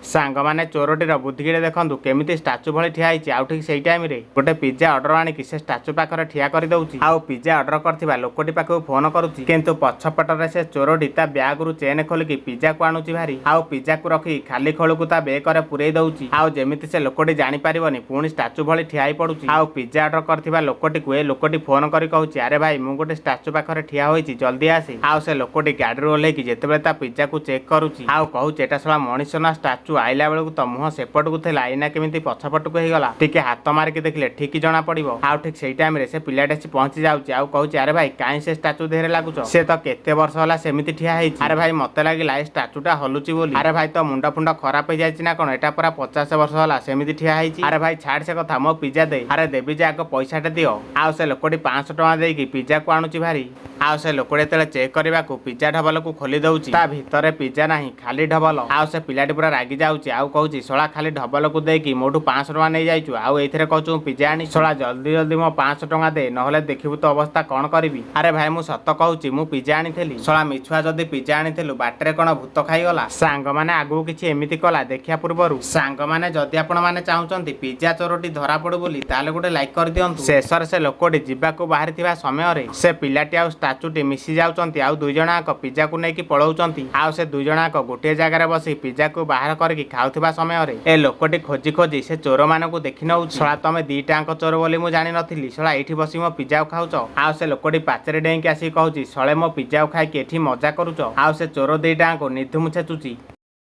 सांगमाने चोरटीर बुद्धिड़े देखु केमी स्टाचू भली ठिया आउ ठीक से टाइम गोटे पिज्जा ऑर्डर आणिक से स्टाचू पाखे ठिया करदे आउ पिज्जा ऑर्डर कर लोकटी पाखक फोन करुच्ची किंतु पछपटर से चोरटी ता ब्याग रु चेन खोलिकी पिज्जा को आणुची भारी आउ पिज्जा को रखी खाली खोल को ता बेकर पुरई दउची आउ जेमिति से लोकटी जानी पारिबनी पुणी स्टाचू भली ठिया पड़ुची आउ पिज्जा ऑर्डर करथिबा लोकटी को ए लोकटी फोन करी कहूची अरे भाई मु गोटे स्टाचू पाखे ठिया होईची जल्दी आसी आउ से लोकटी गाड़ी ओल्हेकी जेतेबेले ता पिज्जा को चेक करुची आउ कहूची एटा सला मनीष ना स्टाचू आइला बेलू तो मुह सेपट को थे आईना केमी पछपट को होगा टिके हाथ मारिक देखले ठीक जना पड़ो आउ ठीक से टाइम से पिलाटे आसी पहुंची जाऊँगी आउ कहूँ अरे भाई कहीं से स्टाचू देहरे लगुच से तो केते वर्ष होला सेमिति ठिया है अरे भाई मत लगे ए स्टाचूटा हलुची बोली अरे भाई तो मुंड फुंड खराब हो जाए ना कौन एटा पूरा 50 वर्ष होला सेमिति ठिया है अरे भाई छाड़ से कथा मो पिज्जा दे अरे देवी जे आग पैसाटे दियो आउ से लोकटी 500 टଙ୍କା देकी पिज्जा को आणुची भारी आउ से लोकटी जेतेबेले चेक करने को पिज्जा ढबल को खोली दउची ता भितरे पिज्जा नाही खाली ढबल आउ से पिलाटी पूरा रागी जाऊँगी आउ कहूँ शला खाली ढबल को देकी मोठू 500 टଙ୍କା नहीं जाइछु आउ एथिरे कहूँ पिज्जा आनी शला जल्दी जल्दी मो 500 टଙ୍କା दे नहले देखिबु तो अवस्था कौन करी अरे भाई मु सत कहूँ मु पिज्जा आनी शला मिछुआ जदि पिज्जा आनी बाटर कौन भूत खाईगला सांग मैंने आगू किसी एमती कला देखा पूर्व सांग मैंने जदि आपण मैंने चाहूँगी पिज्जा चोरटी धरा पड़ू बोली ताले गोटे लाइक कर दियंतु शेषर से लोकटी जीवाकू बाहरी समय से पिलाटी आउ स्टाचूटी मिसी जाउचंती आउ दुई जणाक पिज्जा को लेकिन पलाउचंती आउ से दुई जणाक गोटे जगार बसी पिज्जा को बाहर करके खाउथिबा समय ए लोकटी खोजी खोजी से चोर मानकू देखि नउ छला तमे दीटांक चोर बोली मु जानि नथिली छला एठी बसी मो पिज्जा खाउच आउ से लोकटी पाचरे डेंकी आसी कहूची सळे मो पिज्जा खाइके एठी मजा करूच आउ से चोर दीटांक निधु मुछे चुची।